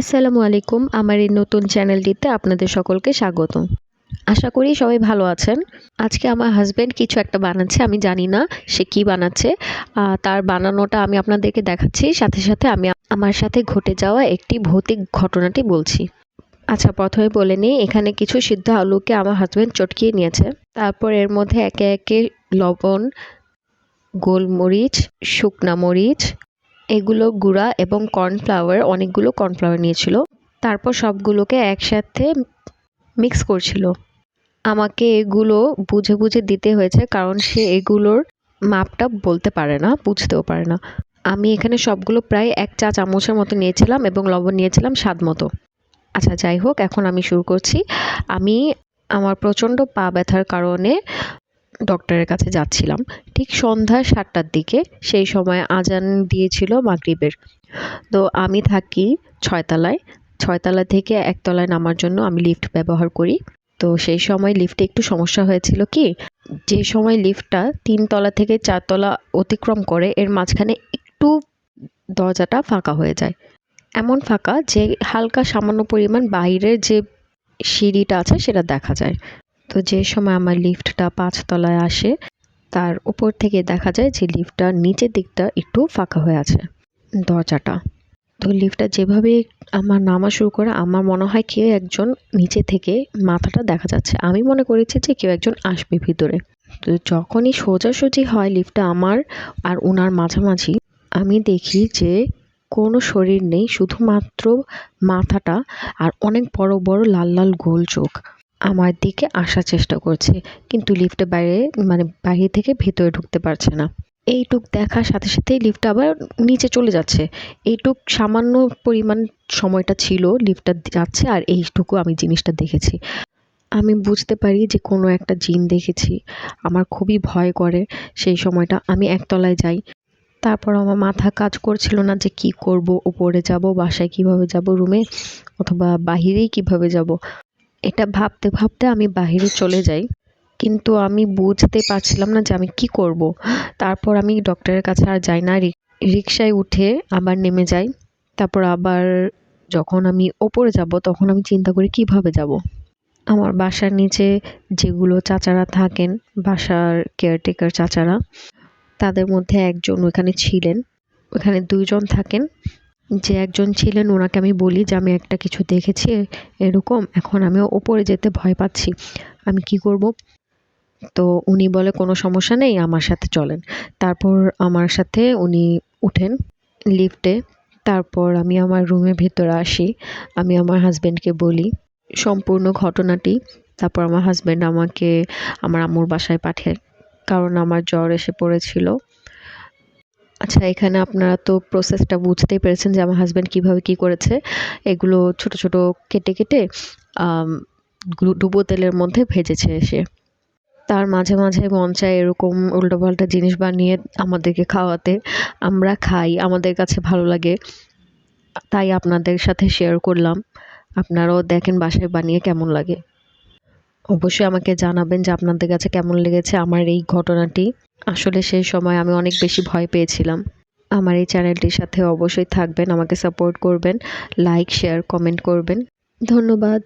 আসসালামু আলাইকুম। আমার এই নতুন চ্যানেলটিতে আপনাদের সকলকে স্বাগতম। আশা করি সবাই ভালো আছেন। আজকে আমার হাসব্যান্ড কিছু একটা বানাচ্ছে। আমি জানি না সে কি বানাচ্ছে। তার বানানোটা আমি আপনাদেরকে দেখাচ্ছি। সাথে আমি আমার সাথে ঘটে যাওয়া একটি ভৌতিক ঘটনাটি বলছি। আচ্ছা, ১ম এ বলে নিই, এখানে কিছু সিদ্ধ আলুকে আমার হাসব্যান্ড চটকিয়ে নিয়েছে। তারপর এর মধ্যে একে, একে লবণ, গোলমরিচ, শুকনা মরিচ, এগুলো গুঁড়া এবং কর্নফ্লাওয়ার, অনেকগুলো কর্নফ্লাওয়ার নিয়েছিল। তারপর সবগুলোকে একসাথে মিক্স করছিল। আমাকে এগুলো বুঝে, বুঝে দিতে হয়েছে, কারণ সে এগুলোর মাপটা বলতে পারে না, বুঝতেও পারে না। আমি এখানে সবগুলো প্রায় ১ চা চামচের মতো নিয়েছিলাম এবং লবণ নিয়েছিলাম স্বাদ মতো। আচ্ছা, যাই হোক, এখন আমি শুরু করছি। আমি আমার প্রচণ্ড পা ব্যথার কারণে ডক্টরের কাছে যাচ্ছিলাম। ঠিক সন্ধ্যা ৭টার দিকে, সেই সময় আজান দিয়েছিল মাগরিবের। তো আমি থাকি ৬ তলায়। ৬ তলা থেকে ১ তলায় নামার জন্য আমি লিফট ব্যবহার করি। তো সেই সময় লিফটে একটু সমস্যা হয়েছিল কি, যে সময় লিফটটা ৩ তলা থেকে ৪ তলা অতিক্রম করে, এর মাঝখানে একটু দরজাটা ফাঁকা হয়ে যায়। এমন ফাঁকা যে হালকা সামান্য পরিমাণ বাইরের যে সিঁড়িটা আছে সেটা দেখা যায়। তো যে সময় আমার লিফটটা ৫ তলায় আসে, তার উপর থেকে দেখা যায় যে লিফটটার নিচের দিকটা একটু ফাঁকা হয়ে আছে, দরজাটা। তো লিফটটা যেভাবে আমার নামা শুরু করে, আমার মনে হয় কেউ একজন নিচে থেকে মাথাটা দেখা যাচ্ছে। আমি মনে করেছি যে কেউ একজন আসবে ভিতরে। তো যখনই সোজাসুজি হয় লিফটটা আমার আর উনার মাঝামাঝি, আমি দেখি যে কোনো শরীর নেই, শুধুমাত্র মাথাটা আর অনেক বড় বড় লাল লাল গোল চোখ আমার দিকে আসার চেষ্টা করছে, কিন্তু লিফটের বাইরে বাইরে থেকে ভেতরে ঢুকতে পারছে না। এইটুক দেখার সাথে সাথেই লিফটটা আবার নিচে চলে যাচ্ছে। এইটুক সামান্য পরিমাণ সময়টা ছিল লিফটটা যাচ্ছে, আর এইটুকু আমি জিনিসটা দেখেছি। আমি বুঝতে পারি যে কোনো একটা জিন দেখেছি। আমার খুবই ভয় করে সেই সময়টা। আমি একতলায় যাই। তারপর আমার মাথা কাজ করছিল না যে কি করব, উপরে যাব, বাসায় কিভাবে যাব, রুমে, অথবা বাহিরেই কিভাবে যাব। এটা ভাবতে ভাবতে আমি বাহিরে চলে যাই, কিন্তু আমি বুঝতে পারছিলাম না যে আমি কি করব। তারপর আমি ডক্টরের কাছে আর যাই না, রিকশায় উঠে আবার নেমে যাই। তারপর আবার যখন আমি ওপরে যাব, তখন আমি চিন্তা করি কিভাবে যাব। আমার বাসার নিচে যেগুলো চাচারা থাকেন, বাসার কেয়ারটেকার চাচারা, তাদের মধ্যে একজন ওখানে ছিলেন। ওখানে ২ জন থাকেন। যে একজন ছিলেন, ওনাকে আমি বলি যে আমি একটা কিছু দেখেছি এরকম, এখন আমিও ওপরে যেতে ভয় পাচ্ছি, আমি কি করব। তো উনি বলে কোনো সমস্যা নেই, আমার সাথে চলেন। তারপর আমার সাথে উনি উঠেন লিফটে। তারপর আমি আমার রুমের ভেতরে আসি। আমি আমার হাসব্যান্ডকে বলি সম্পূর্ণ ঘটনাটি। তারপর আমার হাসব্যান্ড আমাকে আমার আম্মুর বাসায় পাঠায়, কারণ আমার জ্বর এসে পড়েছিল। আচ্ছা, এখানে আপনারা তো প্রসেসটা বুঝতেই পেরেছেন যে আমার হাসব্যান্ড কীভাবে কী করেছে। এগুলো ছোট ছোট কেটে কেটে ডুবো তেলের মধ্যে ভেজেছে সে। তার মাঝে মাঝে মন চায় এরকম উল্টোপাল্টা জিনিস বানিয়ে আমাদেরকে খাওয়াতে। আমরা খাই, আমাদের কাছে ভালো লাগে, তাই আপনাদের সাথে শেয়ার করলাম। আপনারাও দেখেন বাসায় বানিয়ে কেমন লাগে। অবশ্যই আমাকে জানাবেন যে আপনাদের কাছে কেমন লেগেছে আমার এই ঘটনাটি। আসলে সেই সময় আমি অনেক বেশি ভয় পেয়েছিলাম। আমার এই চ্যানেলটির সাথে অবশ্যই থাকবেন, আমাকে সাপোর্ট করবেন, লাইক, শেয়ার, কমেন্ট করবেন। ধন্যবাদ।